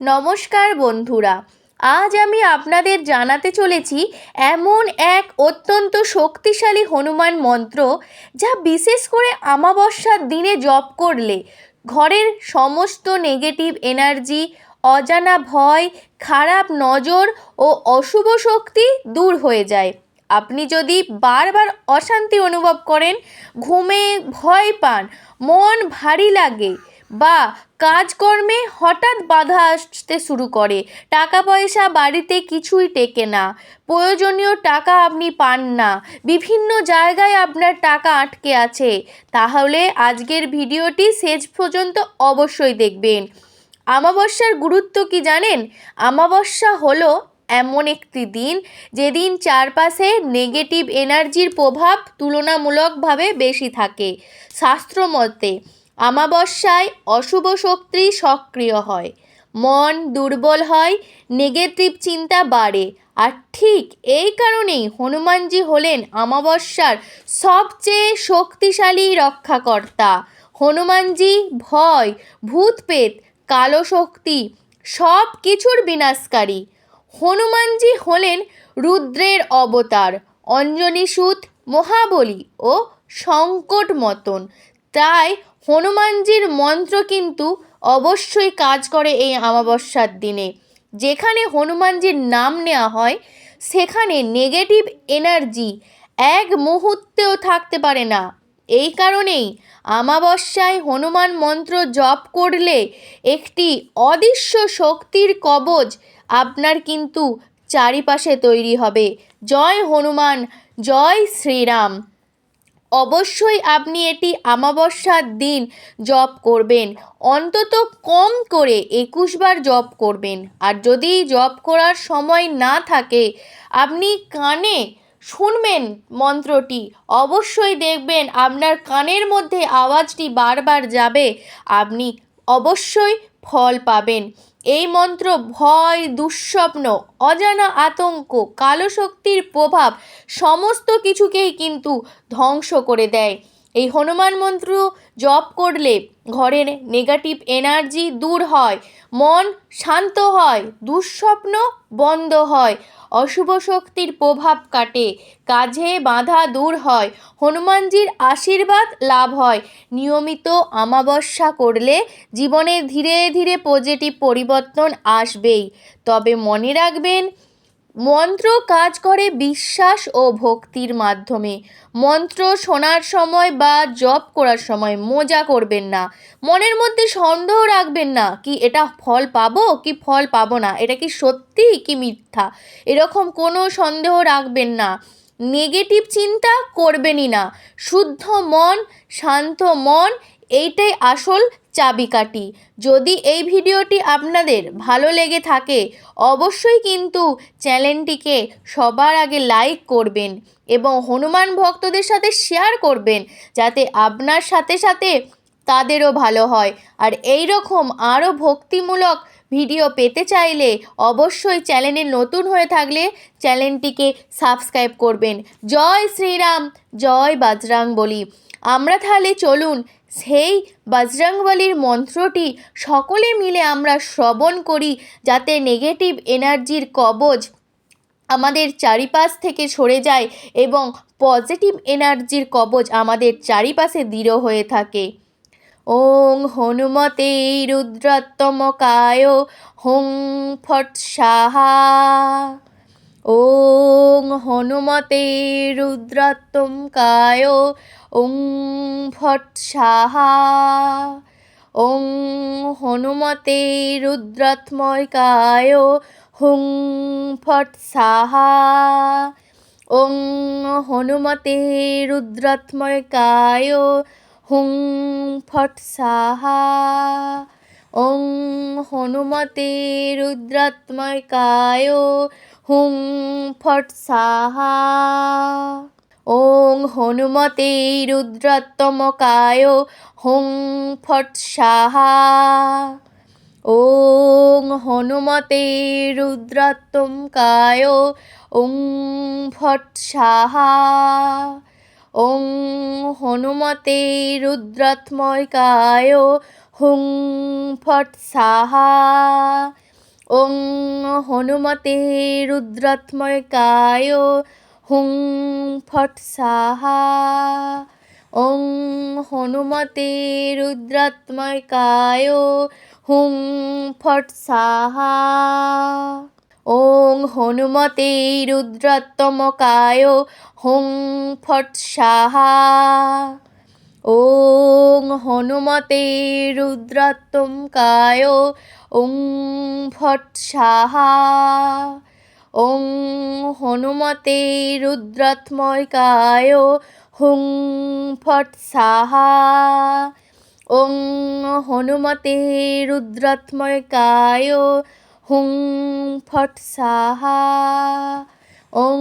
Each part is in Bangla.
নমস্কার বন্ধুরা, আজ আমি আপনাদের জানাতে চলেছি এমন এক অত্যন্ত শক্তিশালী হনুমান মন্ত্র যা বিশেষ করে অমাবস্যার দিনে জপ করলে ঘরের সমস্ত নেগেটিভ এনার্জি, অজানা ভয়, খারাপ নজর ও অশুভ শক্তি দূর হয়ে যায়। আপনি যদি বারবার অশান্তি অনুভব করেন, ঘুমে ভয় পান, মন ভারী লাগে বা কাজকর্মে হঠাৎ বাধা আসতে শুরু করে, টাকা পয়সা বাড়িতে কিছুই টেকে না, প্রয়োজনীয় টাকা আপনি পান না, বিভিন্ন জায়গায় আপনার টাকা আটকে আছে, তাহলে আজকের ভিডিওটি শেষ পর্যন্ত অবশ্যই দেখবেন। অমাবস্যার গুরুত্ব কি জানেন? অমাবস্যা হলো এমন একটি দিন যেদিন চারপাশে নেগেটিভ এনার্জির প্রভাব তুলনামূলকভাবে বেশি থাকে। শাস্ত্রমতে অমাবস্যায় অশুভ শক্তি সক্রিয় হয়, মন দুর্বল হয়, নেগেটিভ চিন্তা বাড়ে। আর ঠিক এই কারণেই হনুমানজি হলেন অমাবস্যার সবচেয়ে শক্তিশালী রক্ষাকর্তা। হনুমানজি ভয়, ভূতপ্রেত, কালো শক্তি সব কিছুর বিনাশকারী। হনুমানজি হলেন রুদ্রের অবতার, অঞ্জনীসুত, মহাবলী ও সংকট মতন। তাই হনুমানজির মন্ত্র কিন্তু অবশ্যই কাজ করে এই অমাবস্যার দিনে। যেখানে হনুমানজির নাম নেওয়া হয় সেখানে নেগেটিভ এনার্জি এক মুহূর্তেও থাকতে পারে না। এই কারণেই অমাবস্যায় হনুমান মন্ত্র জপ করলে একটি অদৃশ্য শক্তির কবচ আপনার কিন্তু চারিপাশে তৈরি হবে। জয় হনুমান, জয় শ্রীরাম। অবশ্যই আপনি এটি অমাবস্যার দিন জপ করবেন, অন্তত কম করে 21 বার জপ করবেন। আর যদি জপ করার সময় না থাকে, আপনি কানে শুনবেন মন্ত্রটি, অবশ্যই দেখবেন আপনার কানের মধ্যে আওয়াজটি বারবার যাবে, আপনি অবশ্যই ফল পাবেন। এই মন্ত্র ভয়, দুঃস্বপ্ন, অজানা আতঙ্ক, কালো শক্তির প্রভাব সমস্ত কিছুকেই কিন্তু ধ্বংস করে দেয়। এই হনুমান মন্ত্র জপ করলে ঘরের নেগেটিভ এনার্জি দূর হয়, মন শান্ত হয়, দুঃস্বপ্ন বন্ধ হয়, অশুভ শক্তির প্রভাব কাটে, কাজে বাধা দূর হয়, হনুমানজির আশীর্বাদ লাভ হয়। নিয়মিত অমাবস্যা করলে জীবনে ধীরে ধীরে পজিটিভ পরিবর্তন আসবেই। তবে মনে রাখবেন, মন্ত্র কাজ করে বিশ্বাস ও ভক্তির মাধ্যমে। মন্ত্র শোনার সময় বা জপ করার সময় মজা করবেন না, মনের মধ্যে সন্দেহ রাখবেন না কি এটা ফল পাবো কি ফল পাবো না, এটা কি সত্যি কি মিথ্যা, এরকম কোনো সন্দেহ রাখবেন না। নেগেটিভ চিন্তা করবেনই না। শুদ্ধ মন, শান্ত মন, এইটাই আসল চাবিকাঠি। যদি এই ভিডিওটি আপনাদের ভালো লেগে থাকে, অবশ্যই কিন্তু চ্যানেলটিকে সবার আগে লাইক করবেন এবং হনুমান ভক্তদের সাথে শেয়ার করবেন, যাতে আপনার সাথে সাথে তাদেরও ভালো হয়। আর এই রকম আরও ভক্তিমূলক ভিডিও পেতে চাইলে অবশ্যই চ্যানেলে নতুন হয়ে থাকলে চ্যানেলটিকে সাবস্ক্রাইব করবেন। জয় শ্রীরাম, জয় বজরংবলী। আমরা তাহলে চলুন সেই বজরংবলীর মন্ত্রটি সকলে মিলে আমরা শ্রবণ করি, যাতে নেগেটিভ এনার্জির কবচ আমাদের চারিপাশ থেকে সরে যায় এবং পজিটিভ এনার্জির কবচ আমাদের চারিপাশে দৃঢ় হয়ে থাকে। ওং হনুমতে রুদ্রত্তমকায় হুং ফট স্বাহা। ওং হনুমতে রুদ্রত্তমকায় ওং ফট স্বাহা। ওং হনুমতে রুদ্রত্মকায় হুং ফট স্বাহা। ওং হনুমতে রুদ্রত্মকায় হুং ফট স্বাহা। ওং হনুমতে রুদ্রত্মকায় হুং ফট স্বাহা। ওং হনুমতে রুদ্রত্মকায় হুং ফট স্বাহা। ওং হনুমতে রুদ্রত্মকায় ওং ফট স্বাহা। ওং হনুমতে রুদ্রত্মকায় হুং ফট স্বাহা। হনুমতে রুদ্রাত্মকায় হুং ফট স্বাহা। ওং হনুমতে রুদ্রাত্মকায় হুং ফট স্বাহা। ওং হনুমতে রুদ্রাত্মকায় হুং ফট স্বাহা। ওং হনুমতে রুদ্রাত্মকায় ওং ফট স্বাহা। ওং হনুমতে রুদ্রাত্মকায় হুং ফট স্বাহা। ওং হনুমতে রুদ্রাত্মকায় হুং ফট স্বাহা। ওং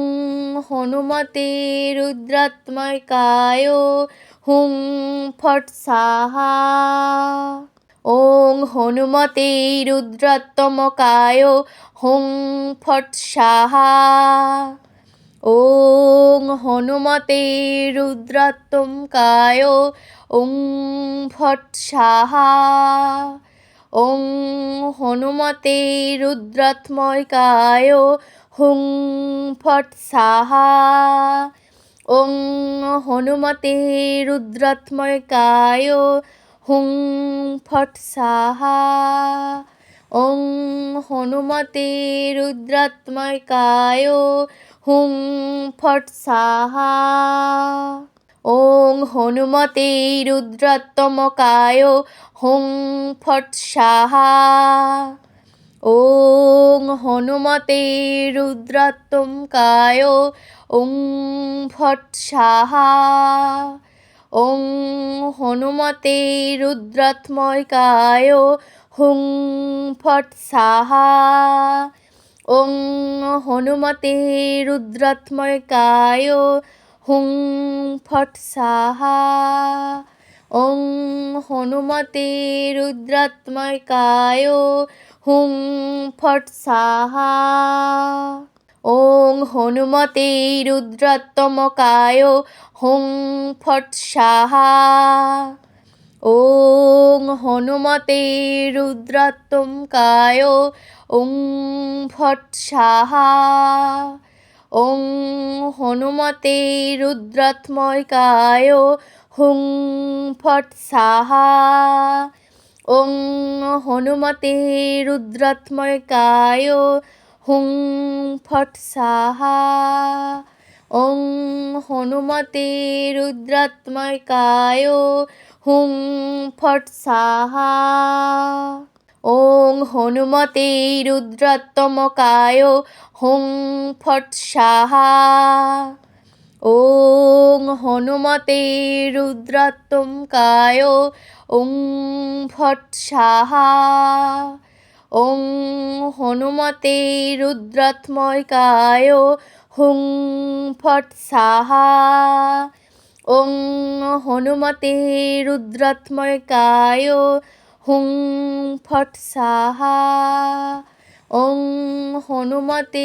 হনুমতে রুদ্রাত্মকায় হুং ফট স্বাহা। ওং হনুমতে রুদ্রাত্মকায় হুং ফট স্বাহা। ওং হনুমতে রুদ্রাত্মকায় ওং ফট স্বাহা। ওং হনুমতে রুদ্রাত্মকায় হুং ফট স্বাহা। ওং হনুমতে রুদ্রাত্মকায় হুং ফট স্বাহা। ওং হনুমতে রুদ্রাত্মকায় হুং ফট স্বাহা। ওং হনুমতে রুদ্রাত্মকায় হুং ফট স্বাহা। ওং হনুমতে রুদ্রাত্মকায় ওং ফট স্বাহা। ওং হনুমতে রুদ্রাত্মকায় হুং ফট স্বাহা। ওং হনুমতে রুদ্রাত্মকায় হুং ফট স্বাহা। ওং হনুমতে রুদ্রাত্মকায় হুং ফট স্বাহা। ওং হনুমতে রুদ্রাত্মকায় হুং ফট স্বাহা। ওং হনুমতে রুদ্রাত্মকায় ওং ফট স্বাহা। ওং হনুমতে রুদ্রাত্মকায় হুং ফট স্বাহা। ওং হনুমতে রুদ্রাত্মকায় হুং ফট স্বাহা। ওং হনুমতে রুদ্রাত্মকায় হুং ফট স্বাহা। ওং হনুমতে রুদ্রাত্মকায় হুং ফট স্বাহা। ওং হনুমতে রুদ্রাত্মকায় ওং ফট স্বাহা। ওং হনুমতে রুদ্রাত্মকায় হুং ফট স্বাহা। ওং হনুমতে রুদ্রাত্মকায় হুং ফট স্বাহা। ওং হনুমতে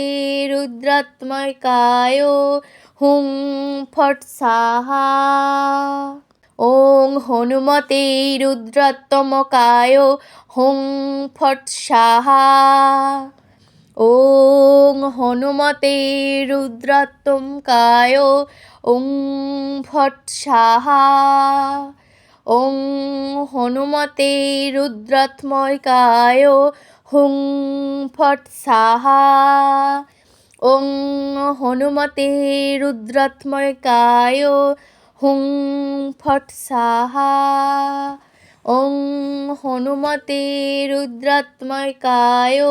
রুদ্রাত্মকায় হুং ফট স্বাহা। ওং হনুমতে রুদ্রাত্মকায় হুং ফট স্বাহা। ওং হনুমতে রুদ্রাত্মকায় ওং ফট স্বাহা। ওং হনুমতে রুদ্রাত্মকায় হুং ফট স্বাহা। ওং হনুমতে রুদ্রাত্মকায় হুং ফট স্বাহা। ওং হনুমতে রুদ্রাত্মকায়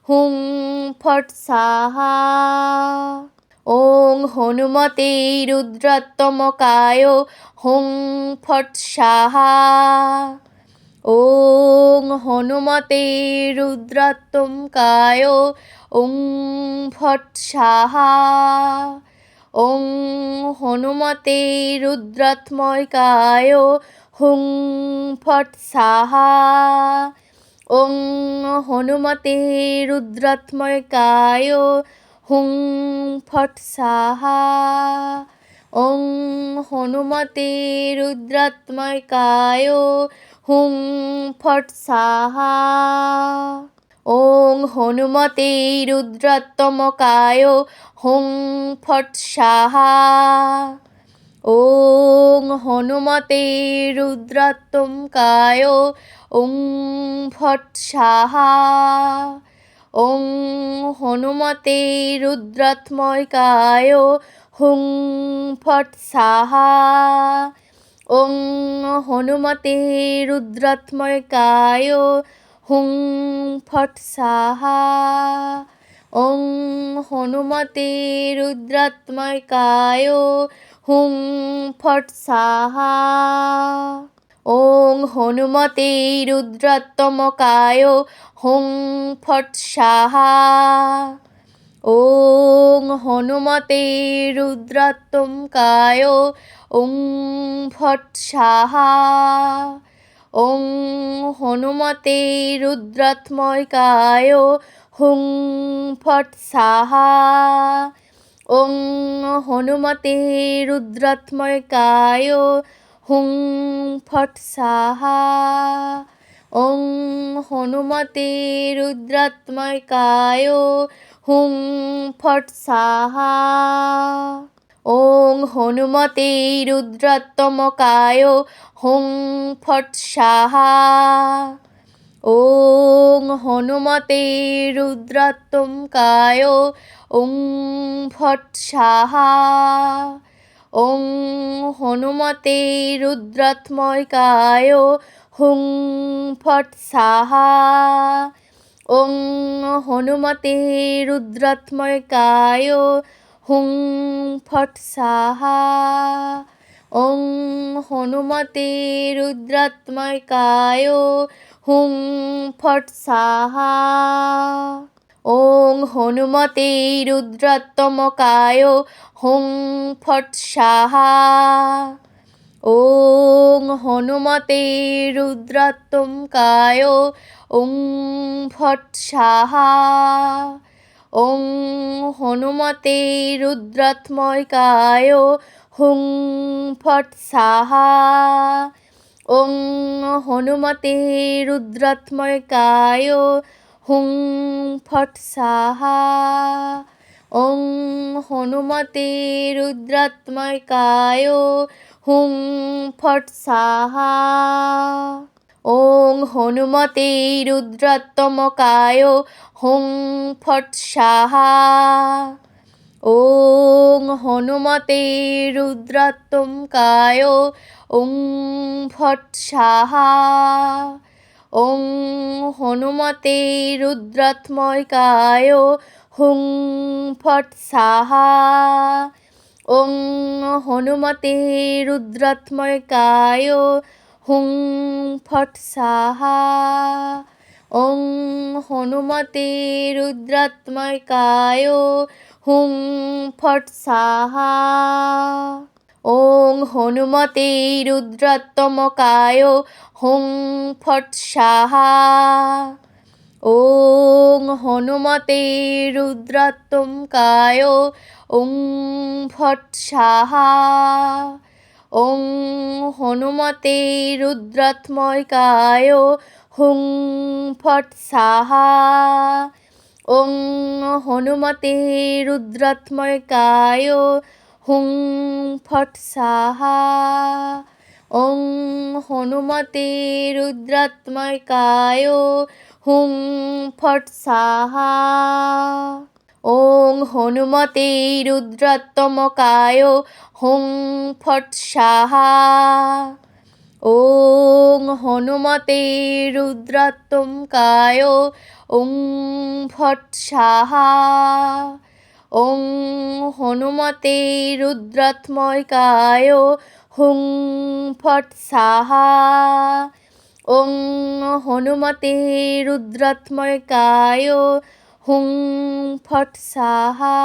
হুং ফট স্বাহা। ওং হনুমতে রুদ্রাত্মকায় হুং ফট স্বাহা। ওং হনুমতে রুদ্রাত্মকায় ওং ফট স্বাহা। ওং হনুমতে রুদ্রাত্মকায় হুং ফট স্বাহা। ওং হনুমতে রুদ্রাত্মকায় হুং ফট স্বাহা। ওং হনুমতে রুদ্রাত্মকায় হুং ফট স্বাহা। ওং হনুমতে রুদ্রাত্মকায় হুং ফট স্বাহা। ওং হনুমতে রুদ্রাত্মকায় ওং ফট স্বাহা। ওং হনুমতে রুদ্রাত্মকায় হুং ফট স্বাহা। ওং হনুমতে রুদ্রাত্মকায় হুং ফট স্বাহা। ওং হনুমতে রুদ্রাত্মকায় হুং ফট স্বাহা। ওং হনুমতে রুদ্রাত্মকায় হুং ফট স্বাহা। ওং হনুমতে রুদ্রাত্মকায় ওং ফট স্বাহা। ওং হনুমতে রুদ্রাত্মকায় হুং ফট স্বাহা। ওং হনুমতে রুদ্রাত্মকায় হুং ফট স্বাহা। ওং হনুমতে রুদ্রাত্মকায় হুং ফট স্বাহা। ওং হনুমতে রুদ্রাত্মকায় হুং ফট স্বাহা। ওং হনুমতে রুদ্রাত্মকায় ওং ফট স্বাহা। ওং হনুমতে রুদ্রাত্মকায় হুং ফট স্বাহা। ওং হনুমতে রুদ্রাত্মকায় হুং ফট স্বাহা। ওং হনুমতে রুদ্রাত্মকায় হুং ফট স্বাহা। ওং হনুমতে রুদ্রাত্মকায় হুং ফট স্বাহা। ওং হনুমতে রুদ্রাত্মকায় ওং ফট স্বাহা। ওং হনুমতে রুদ্রাত্মকায় হুং ফট স্বাহা। ওং হনুমতে রুদ্রাত্মকায় হুং ফট স্বাহা। ওং হনুমতে রুদ্রাত্মকায় হুং ফট স্বাহা। ওং হনুমতে রুদ্রাত্মকায় হুং ফট স্বাহা। ওং হনুমতে রুদ্রাত্মকায় ওং ফট স্বাহা। ওং হনুমতে রুদ্রাত্মকায় হুং ফট স্বাহা। ওং হনুমতে রুদ্রাত্মকায় হুং ফট স্বাহা। ওং হনুমতে রুদ্রাত্মকায় হুং ফট স্বাহা। ওং হনুমতে রুদ্রাত্মকায় হুং ফট স্বাহা। ওং হনুমতে রুদ্রাত্মকায় ওং ফট স্বাহা। ওং হনুমতে রুদ্রাত্মকায় হুং ফট স্বাহা। ওং হনুমতে রুদ্রাত্মকায় হুং ফট স্বাহা। ওং হনুমতে রুদ্রাত্মকায় হুং ফট স্বাহা। ওং হনুমতে রুদ্রাত্মকায় হুং ফট স্বাহা। ওং হনুমতে রুদ্রাত্মকায় ওং ফট স্বাহা। ওং হনুমতে রুদ্রাত্মকায় হুং ফট স্বাহা। ওং হনুমতে রুদ্রাত্মকায় হুং ফট স্বাহা।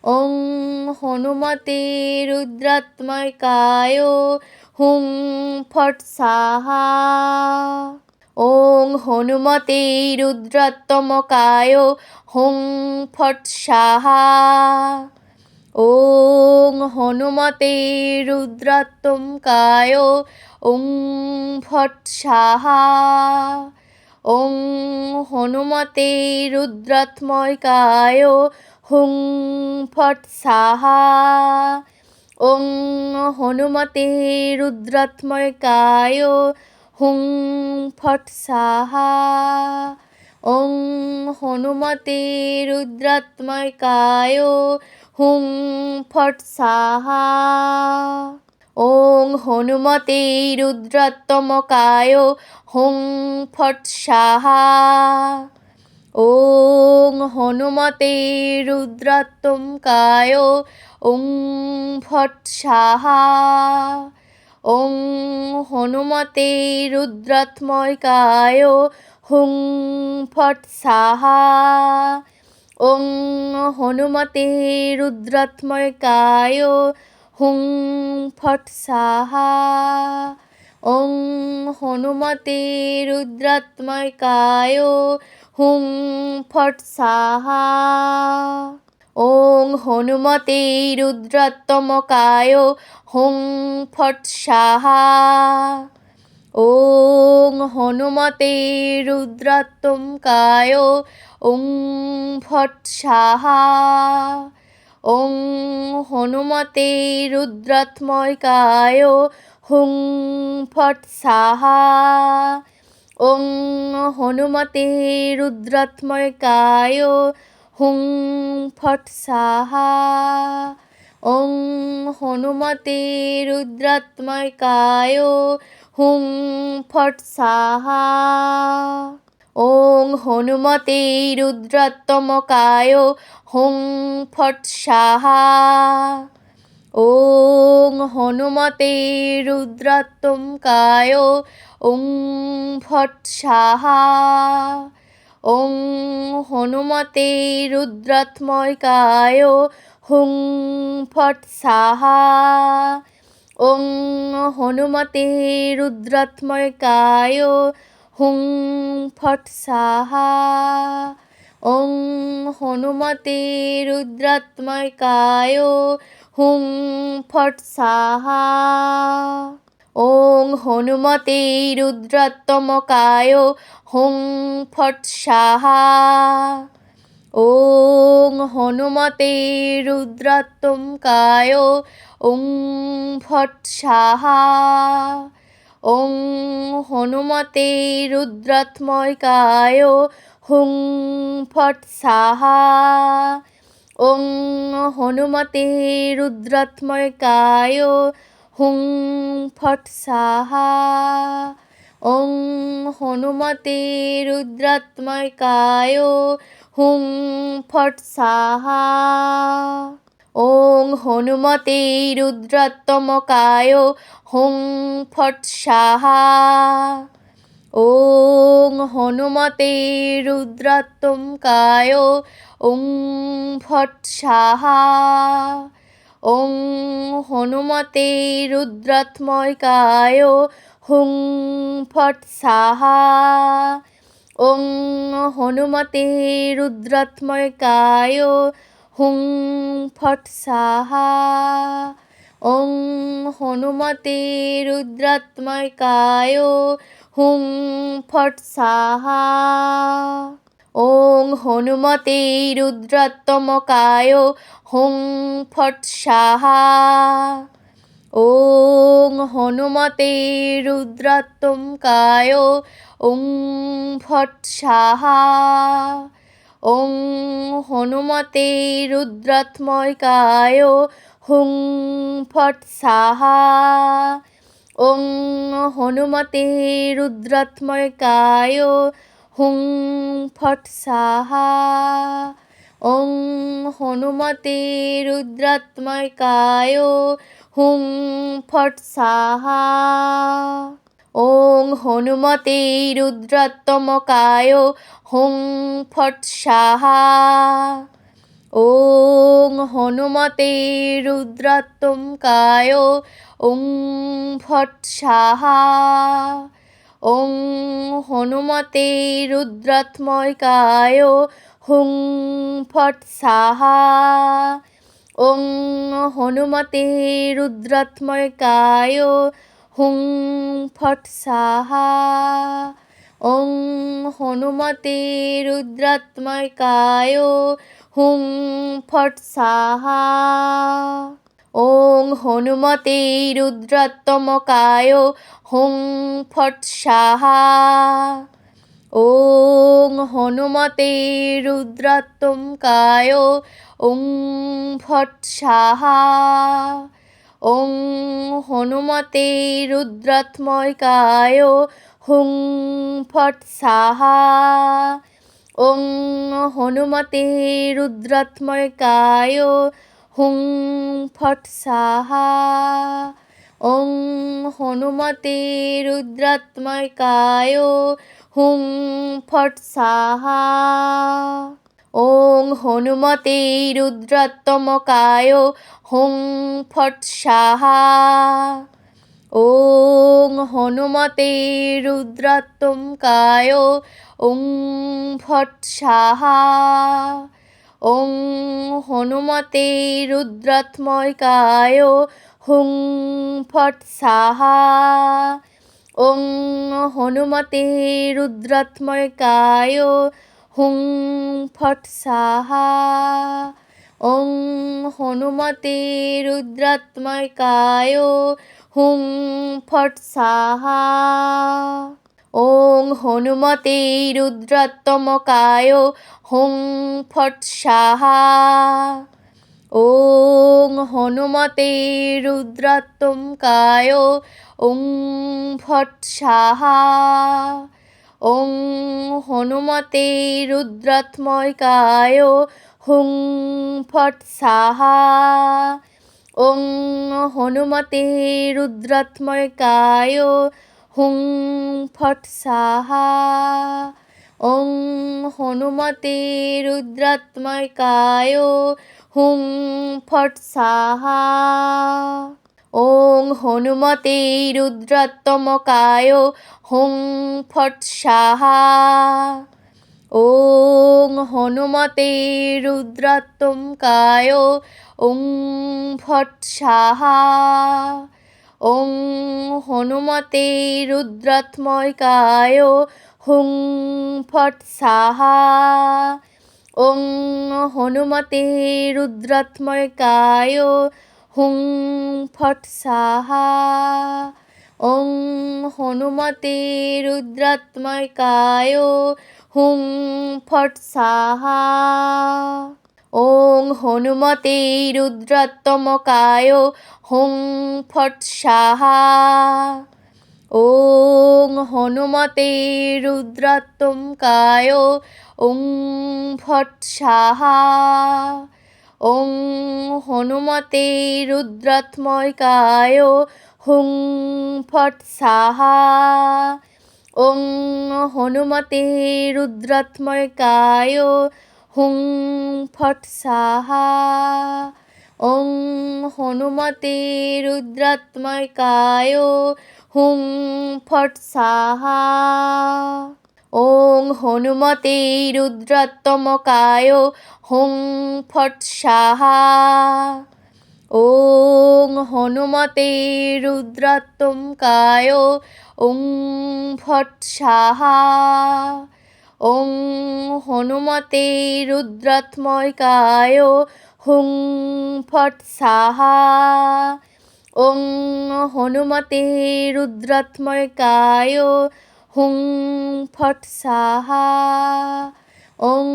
ওং হনুমতে রুদ্রাত্মকায় হুং ফট স্বাহা। ওং হনুমতে রুদ্রাত্মকায় হুং ফট স্বাহা। ওং হনুমতে রুদ্রাত্মকায় ওং ফট স্বাহা। ওং হনুমতে রুদ্রাত্মকায় হুং ফট স্বাহা। ওং হনুমতে রুদ্রাত্মকায় হুং ফট স্বাহা। ওং হনুমতে রুদ্রাত্মকায় হুং ফট স্বাহা। ওং হনুমতে রুদ্রাত্মকায় হুং ফট স্বাহা। ওং হনুমতে রুদ্রাত্মকায় ওং ফট স্বাহা। ওং হনুমতে রুদ্রাত্মকায় হুং ফট স্বাহা। ওং হনুমতে রুদ্রাত্মকায় হুং ফট স্বাহা। ওং হনুমতে রুদ্রাত্মকায় হুং ফট স্বাহা। ওং হনুমতে রুদ্রাত্মকায় হুং ফট স্বাহা। ওং হনুমতে রুদ্রাত্মকায় ওং ফট স্বাহা। ওং হনুমতে রুদ্রাত্মকায় হুং ফট স্বাহা। ওং হনুমতে রুদ্রাত্মকায় হুং ফট স্বাহা। ওং হনুমতে রুদ্রাত্মকায় হুং ফট স্বাহা। ওং হনুমতে রুদ্রাত্মকায় হুং ফট স্বাহা। ওং হনুমতে রুদ্রাত্মকায় ওং ফট স্বাহা। ওং হনুমতে রুদ্রাত্মকায় হুং ফট স্বাহা। ওং হনুমতে রুদ্রাত্মকায় হুং ফট স্বাহা। ওং হনুমতে রুদ্রাত্মকায় হুং ফট স্বাহা। ওং হনুমতে রুদ্রাত্মকায় হুং ফট স্বাহা। ওং হনুমতে রুদ্রাত্মকায় ওং ফট স্বাহা। ওং হনুমতে রুদ্রাত্মকায় হুং ফট স্বাহা। ওং হনুমতে রুদ্রাত্মকায় হুং ফট স্বাহা। ওং হনুমতে রুদ্রাত্মকায় হুং ফট স্বাহা। ওং হনুমতে রুদ্রাত্মকায় হুং ফট স্বাহা। ওং হনুমতে রুদ্রাত্মকায় ওং ফট স্বাহা। ওং হনুমতে রুদ্রাত্মকায় হুং ফট স্বাহা। ওং হনুমতে রুদ্রাত্মকায় হুং ফট স্বাহা। ওং হনুমতে রুদ্রাত্মকায় হুং ফট স্বাহা। ওং হনুমতে রুদ্রাত্মকায় হুং ফট স্বাহা। ওং হনুমতে রুদ্রাত্মকায় ওং ফট স্বাহা। ওং হনুমতে রুদ্রাত্মকায় হুং ফট স্বাহা। ওং হনুমতে রুদ্রাত্মকায় হুং ফট স্বাহা। ওং হনুমতে রুদ্রাত্মকায় হুং ফট স্বাহা। ওং হনুমতে রুদ্রাত্মকায় হুং ফট স্বাহা। ওং হনুমতে রুদ্রাত্মকায় ওং ফট স্বাহা। ওং হনুমতে রুদ্রাত্মকায় হুং ফট স্বাহা। ওং হনুমতে রুদ্রাত্মকায় হুং ফট স্বাহা। ওং হনুমতে রুদ্রাত্মকায় হুং ফট স্বাহা। ওং হনুমতে রুদ্রাত্মকায় হুং ফট স্বাহা। ওং হনুমতে রুদ্রাত্মকায় ওং ফট স্বাহা। ওং হনুমতে রুদ্রাত্মকায় হুং ফট স্বাহা। ওং হনুমতে রুদ্রাত্মকায় হুং ফট স্বাহা। ওং হনুমতে রুদ্রাত্মকায় হুং ফট স্বাহা। ওং হনুমতে রুদ্রাত্মকায় হুং ফট স্বাহা। ওং হনুমতে রুদ্রাত্মকায় ওং ফট স্বাহা। ওং হনুমতে রুদ্রাত্মকায় হুং ফট স্বাহা। ওং হনুমতে রুদ্রাত্মকায় হুং ফট স্বাহা। ওং হনুমতে রুদ্রাত্মকায় হুং ফট স্বাহা। ওং হনুমতে রুদ্রাত্মকায় হুং ফট স্বাহা। ওং হনুমতে রুদ্রাত্মকায় ওং ফট স্বাহা। ওং হনুমতে রুদ্রাত্মকায় হুং ফট স্বাহা। ওং হনুমতে রুদ্রাত্মকায় হুং ফট স্বাহা। ওং হনুমতে রুদ্রাত্মকায় হুং ফট স্বাহা। ওং হনুমতে রুদ্রাত্মকায় হুং ফট স্বাহা। ওং হনুমতে রুদ্রাত্মকায় ওং ফট স্বাহা। ওং হনুমতে রুদ্রাত্মকায় হুং ফট স্বাহা। ওং হনুমতে রুদ্রাত্মকায় হুং ফট স্বাহা। ওং হনুমতে রুদ্রাত্মকায় হুং ফট স্বাহা। ওং হনুমতে রুদ্রাত্মকায় হুং ফট স্বাহা। ওং হনুমতে রুদ্রাত্মকায় ওং ফট স্বাহা। ওং হনুমতে রুদ্রাত্মকায় হুং ফট স্বাহা। ওং হনুমতে রুদ্রাত্মকায় হুং ফট স্বাহা। ওং হনুমতে রুদ্রাত্মকায় হুং ফট স্বাহা। ওং হনুমতে রুদ্রাত্মকায় হুং ফট স্বাহা। ওং হনুমতে রুদ্রাত্মকায় ওং ফট স্বাহা। ওং হনুমতে রুদ্রাত্মকায় হুং ফট স্বাহা। ওং হনুমতে রুদ্রাত্মকায় হুং ফট স্বাহা। ওং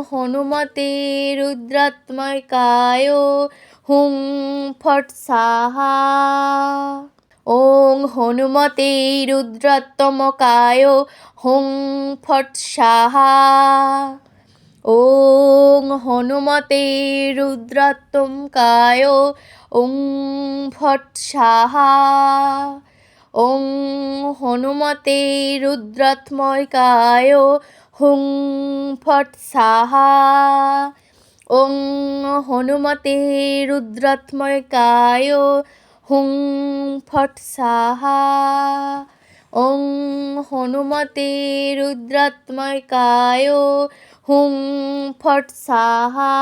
হনুমতে রুদ্রাত্মকায় হুং ফট স্বাহা। ওং হনুমতে রুদ্রাত্মকায় হুং ফট স্বাহা। ওং হনুমতে রুদ্রাত্মকায় ওং ফট স্বাহা। ওং হনুমতে রুদ্রাত্মকায় হুং ফট স্বাহা। ওং হনুমতে রুদ্রাত্মকায় হুং ফট স্বাহা। ওং হনুমতে রুদ্রাত্মকায় হুং ফট স্বাহা।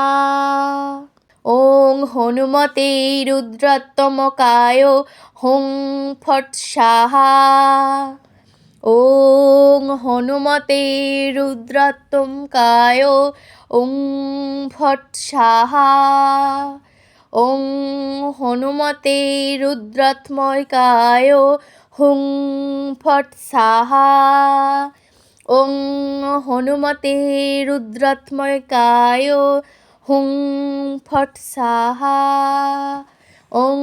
ওং হনুমতে রুদ্রাত্মকায় হুং ফট স্বাহা। ওং হনুমতে রুদ্রাত্মকায় ওং ফট স্বাহা। ওং হনুমতে রুদ্রাত্মকায় হুং ফট স্বাহা। ওং হনুমতে রুদ্রাত্মকায় হুং ফট স্বাহা। ওং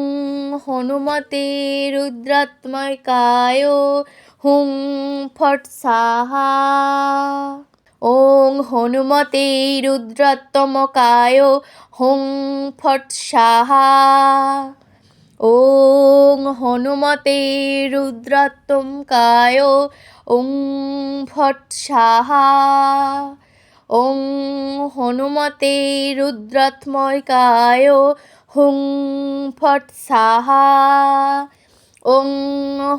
হনুমতে রুদ্রাত্মকায় হুং ফট স্বাহা। ওং হনুমতে রুদ্রাত্মকায় হুং ফট স্বাহা। ওং হনুমতে রুদ্রাত্মকায় ওং ফট স্বাহা। ওং হনুমতে রুদ্রাত্মকায় হুং ফট স্বাহা। ওং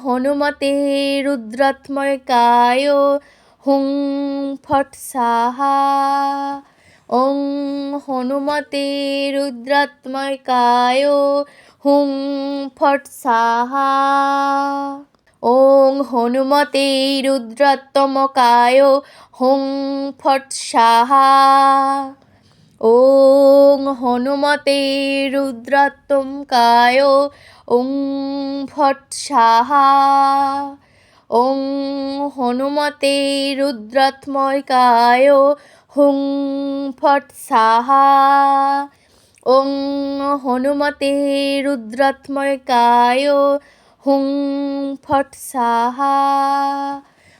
হনুমতে রুদ্রাত্মকায় হুং ফট স্বাহা। ওং হনুমতে রুদ্রাত্মকায় হুং ফট স্বাহা। ওং হনুমতে রুদ্রাত্মকায় হুং ফট স্বাহা। ওং হনুমতে রুদ্রাত্মকায় ওং ফট স্বাহা। ওং হনুমতে রুদ্রাত্মকায় হুং ফট স্বাহা। ওং হনুমতে রুদ্রাত্মকায় হুং ফট স্বাহা।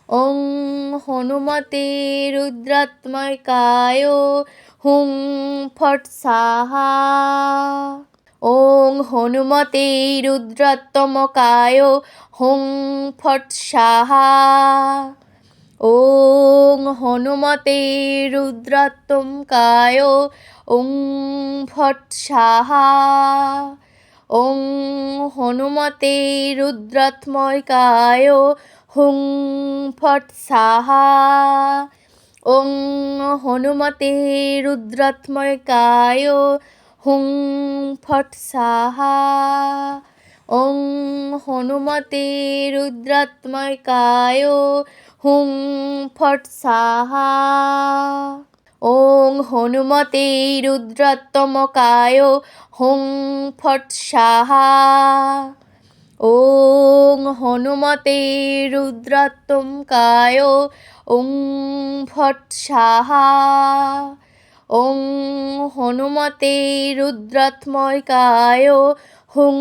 ওং হনুমতে রুদ্রাত্মকায় হুং ফট স্বাহা। ওং হনুমতে রুদ্রাত্মকায় হুং ফট স্বাহা। ওং হনুমতে রুদ্রাত্মকায় ওং ফট স্বাহা। ওং হনুমতে রুদ্রাত্মকায় হুং ফট স্বাহা। ওং হনুমতে রুদ্রাত্মকায় হুং ফট স্বাহা। ওং হনুমতে রুদ্রাত্মকায় হুং ফট স্বাহা। ওং হনুমতে রুদ্রাত্মকায় হুং ফট স্বাহা। ওং হনুমতে রুদ্রাত্মকায় ওং ফট স্বাহা। ওং হনুমতে রুদ্রাত্মকায় হুং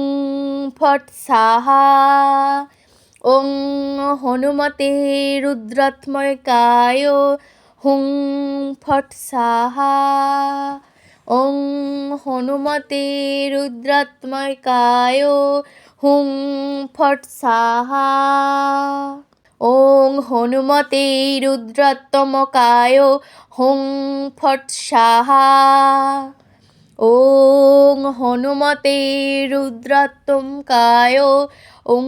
ফট স্বাহা। ওং হনুমতে রুদ্রাত্মকায় হুং ফট স্বাহা। ওং হনুমতে রুদ্রাত্মকায় হুং ফট স্বাহা। ওং হনুমতে রুদ্রাত্মকায় হুং ফট স্বাহা। ওং হনুমতে রুদ্রাত্মকায় ওং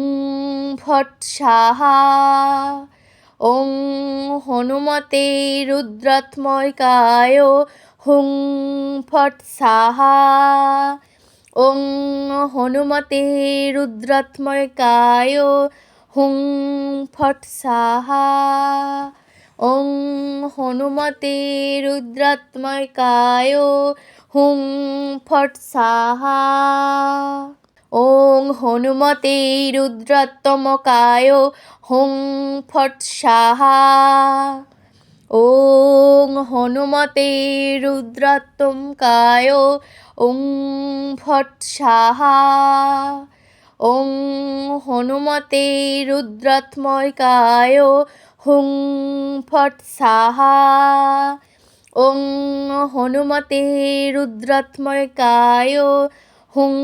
ফট স্বাহা। ওং হনুমতে রুদ্রাত্মকায় হুং ফট স্বাহা। ওং হনুমতে রুদ্রাত্মকায় হুং ফট স্বাহা। ওং হনুমতে রুদ্রাত্মকায় হুং ফট স্বাহা। ওং হনুমতে রুদ্রাত্মকায় হুং ফট স্বাহা। ওং হনুমতে রুদ্রাত্মকায় ওং ফট স্বাহা। ওং হনুমতে রুদ্রাত্মকায় হুং ফট স্বাহা। ওং হনুমতে রুদ্রাত্মকায় হুং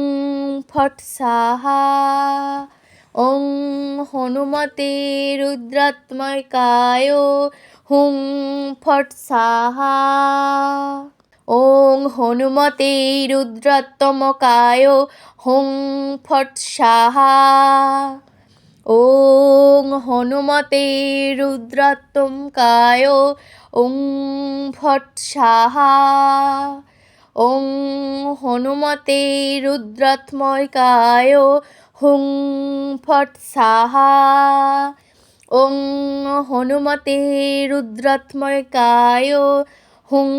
ফট স্বাহা। ওং হনুমতে রুদ্রাত্মকায় হুং ফট স্বাহা। ওং হনুমতে রুদ্রাত্মকায় হুং ফট স্বাহা। ওং হনুমতে রুদ্রাত্মকায় ওং ফট স্বাহা। ওং হনুমতে রুদ্রাত্মকায় হুং ফট স্বাহা। ওং হনুমতে রুদ্রাত্মকায় হুং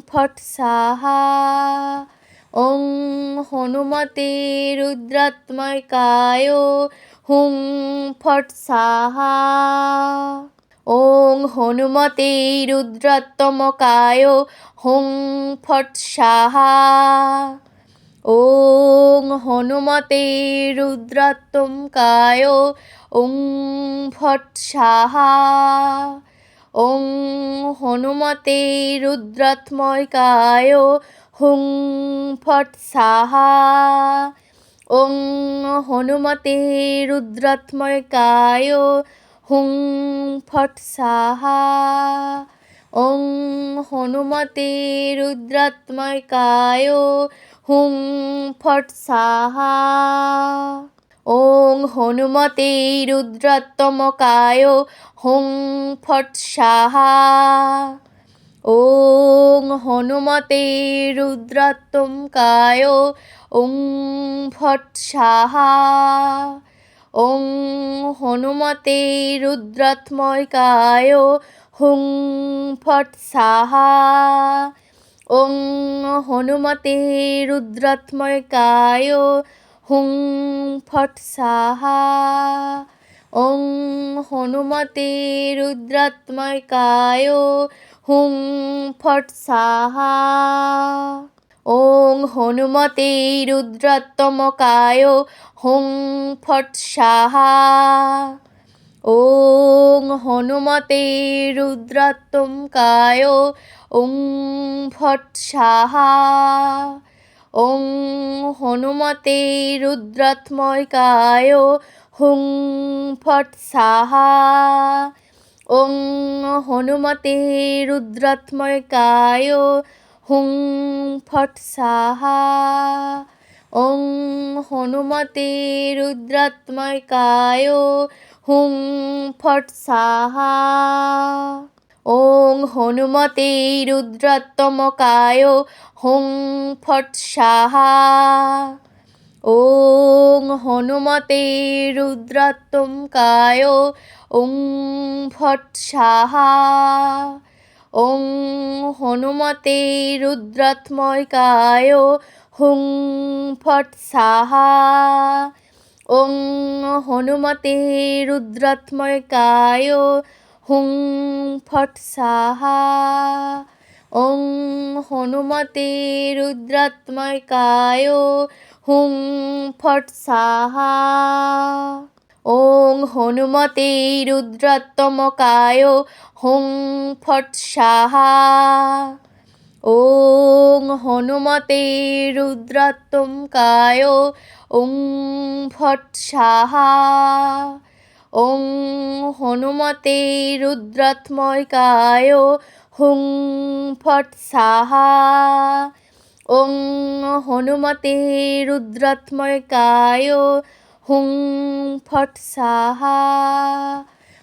ফট স্বাহা। ওং হনুমতে রুদ্রাত্মকায় হুং ফট স্বাহা। ওং হনুমতে রুদ্রাত্মকায় হুং ফট স্বাহা। ওং হনুমতে রুদ্রাত্মকায় ওং ফট স্বাহা। ওং হনুমতে রুদ্রাত্মকায় হুং ফট স্বাহা। ওং হনুমতে রুদ্রাত্মকায় হুং ফট স্বাহা। ওং হনুমতে রুদ্রাত্মকায় হুং ফট স্বাহা। ওং হনুমতে রুদ্রাত্মকায় হুং ফট স্বাহা। ওং হনুমতে রুদ্রাত্মকায় ওং ফট স্বাহা। ওং হনুমতে রুদ্রাত্মকায় হুং ফট স্বাহা। ওং হনুমতে রুদ্রাত্মকায় হুং ফট স্বাহা। ওং হনুমতে রুদ্রাত্মকায় হুং ফট স্বাহা। ওং হনুমতে রুদ্রাত্মকায় হুং ফট স্বাহা। ওং হনুমতে রুদ্রাত্মকায় ওং ফট স্বাহা। ওং হনুমতে রুদ্রাত্মকায় হুং ফট স্বাহা। ওং হনুমতে রুদ্রাত্মকায় হুং ফট স্বাহা। ওং হনুমতে রুদ্রাত্মকায় হুং ফট স্বাহা। ওং হনুমতে রুদ্রাত্মকায় হুং ফট স্বাহা। ওং হনুমতে রুদ্রাত্মকায় ওং ফট স্বাহা। ওং হনুমতে রুদ্রাত্মকায় হুং ফট স্বাহা। ওং হনুমতে রুদ্রাত্মকায় হুং ফট স্বাহা। ওং হনুমতে রুদ্রাত্মকায় হুং ফট স্বাহা। ওং হনুমতে রুদ্রাত্মকায় হুং ফট স্বাহা। ওং হনুমতে রুদ্রাত্মকায় ওং ফট স্বাহা। ওং হনুমতে রুদ্রাত্মকায় হুং ফট স্বাহা। ওং হনুমতে রুদ্রাত্মকায় হুং ফট স্বাহা।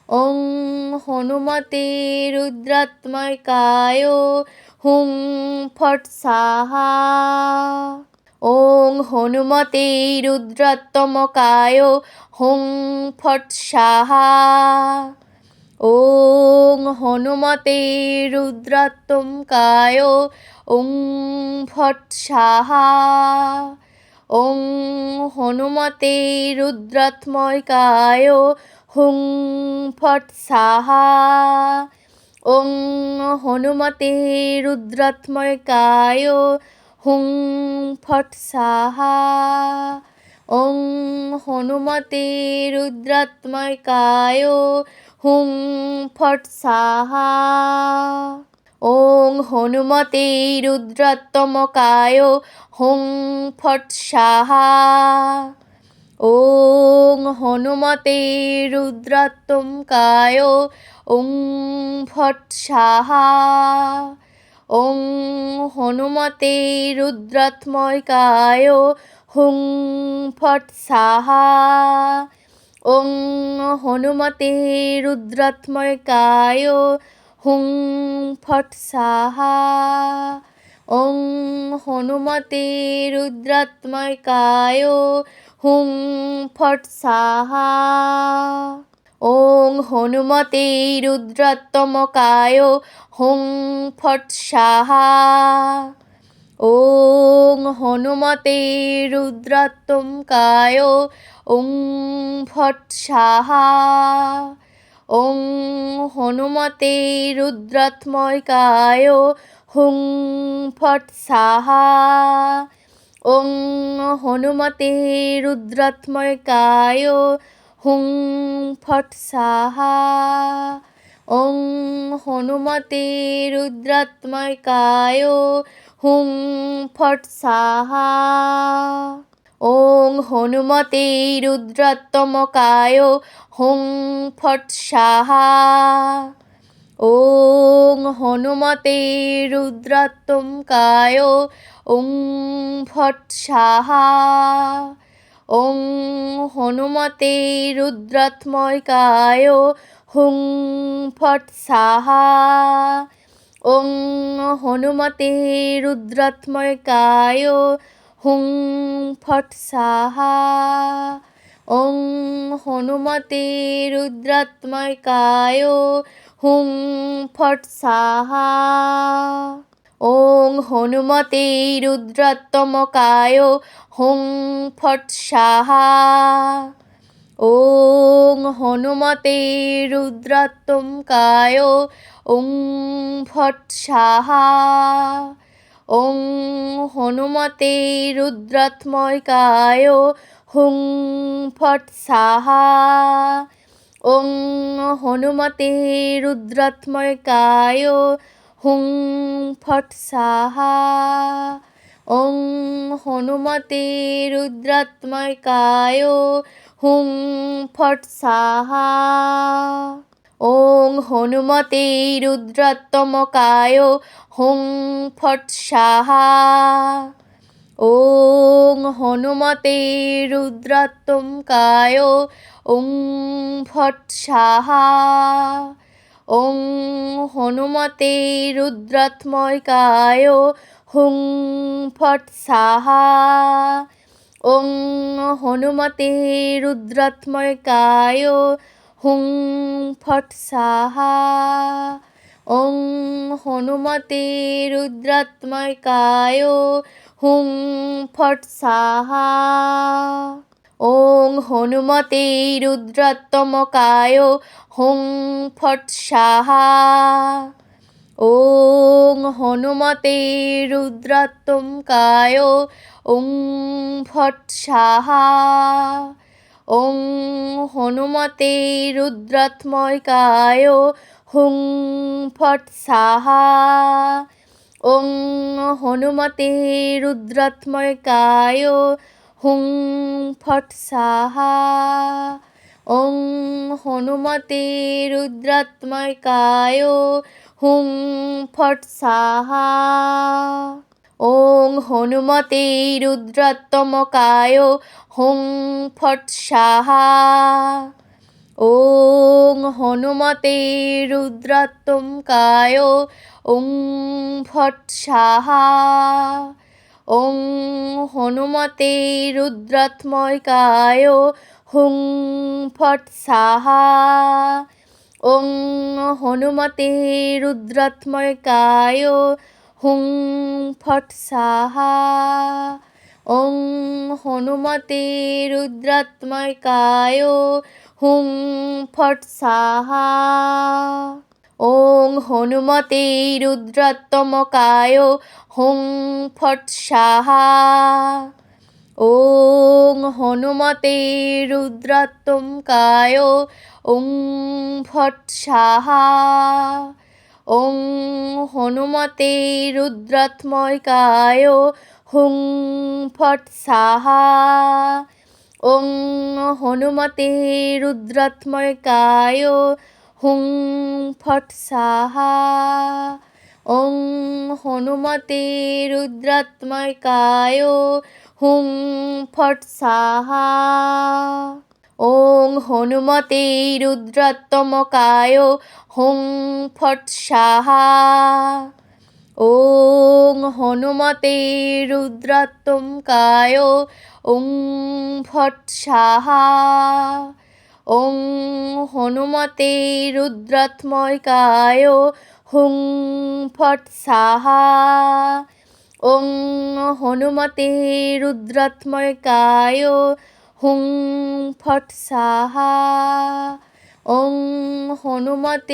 ওং হনুমতে রুদ্রাত্মকায় হুং ফট স্বাহা। ওং হনুমতে রুদ্রাত্মকায় হুং ফট স্বাহা। ওং হনুমতে রুদ্রাত্মকায় ওং ফট স্বাহা। ওং হনুমতে রুদ্রাত্মকায় হুং ফট স্বাহা। ওং হনুমতে রুদ্রাত্মকায় হুং ফট স্বাহা। ওং হনুমতে রুদ্রাত্মকায় হুং ফট স্বাহা। ওং হনুমতে রুদ্রাত্মকায় হুং ফট স্বাহা। ওং হনুমতে রুদ্রাত্মকায় ওং ফট স্বাহা। ওং হনুমতে রুদ্রাত্মকায় হুং ফট স্বাহা। ওং হনুমতে রুদ্রাত্মকায় হুং ফট স্বাহা। ওং হনুমতে রুদ্রাত্মকায় হুং ফট স্বাহা। ওং হনুমতে রুদ্রত্তমকায় হুং ফট স্বাহা। ওং হনুমতে রুদ্রত্তমকায় ওং ফট স্বাহা। ওং হনুমতে রুদ্রাত্মকায় হুং ফট স্বাহা। ওং হনুমতে রুদ্রাত্মকায় হুং ফট স্বাহা। ওং হনুমতে রুদ্রাত্মকায় হুং ফট স্বাহা। ওং হনুমতে রুদ্রত্তমকায় হুং ফট স্বাহা। ওং হনুমতে রুদ্রত্তমকায় ওং ফট স্বাহা। ওং হনুমতে রুদ্রাত্মকায় হুং ফট স্বাহা। ওং হনুমতে রুদ্রাত্মকায় হুং ফট স্বাহা। ওং হনুমতে রুদ্রাত্মকায় হুং ফট স্বাহা। ওং হনুমতে রুদ্রত্তমকায় হুং ফট স্বাহা। ওং হনুমতে রুদ্রত্তমকায় ওং ফট স্বাহা। ওং হনুমতে রুদ্রাত্মকায় হুং ফট স্বাহা। ওং হনুমতে রুদ্রাত্মকায় হুং ফট স্বাহা। ওং হনুমতে রুদ্রাত্মকায় হুং ফট স্বাহা। ওং হনুমতে রুদ্রত্তমকায় হুং ফট স্বাহা। ওং হনুমতে রুদ্রত্তমকায় ওং ফট স্বাহা। ওং হনুমতে রুদ্রাত্মকায় হুং ফট স্বাহা। ওং হনুমতে রুদ্রাত্মকায় হুং ফট স্বাহা। ওং হনুমতে রুদ্রাত্মকায় হুং ফট স্বাহা। ওং হনুমতে রুদ্রত্তমকায় হুং ফট স্বাহা। ওং হনুমতে রুদ্রত্তমকায় ওং ফট স্বাহা। ওং হনুমতে রুদ্রাত্মকায় হুং ফট স্বাহা। ওং হনুমতে রুদ্রাত্মকায় হুং ফট স্বাহা। ওং হনুমতে রুদ্রাত্মকায় হুং ফট স্বাহা। ওং হনুমতে রুদ্রত্তমকায় হুং ফট স্বাহা। ওং হনুমতে রুদ্রত্তমকায় ওং ফট স্বাহা। ওং হনুমতে রুদ্রাত্মকায় হুং ফট স্বাহা। ওং হনুমতে রুদ্রাত্মকায় হুং ফট স্বাহা। ওং হনুমতে রুদ্রাত্মকায় হুং ফট স্বাহা। ওং হনুমতে রুদ্রত্তমকায় হুং ফট স্বাহা। ওং হনুমতে রুদ্রত্তমকায় ওং ফট স্বাহা। ওং হনুমতে রুদ্রাত্মকায় হুং ফট স্বাহা। ওং হনুমতে রুদ্রাত্মকায় হুং ফট স্বাহা। ওং হনুমতে রুদ্রাত্মকায় হুং ফট স্বাহা। ওং হনুমতে রুদ্রত্তমকায় হুং ফট স্বাহা। ওং হনুমতে রুদ্রত্তমকায় ওং ফট স্বাহা। ওং হনুমতে রুদ্রাত্মকায় হুং ফট স্বাহা। ওং হনুমতে রুদ্রাত্মকায় হুং ফট স্বাহা। ওং হনুমতে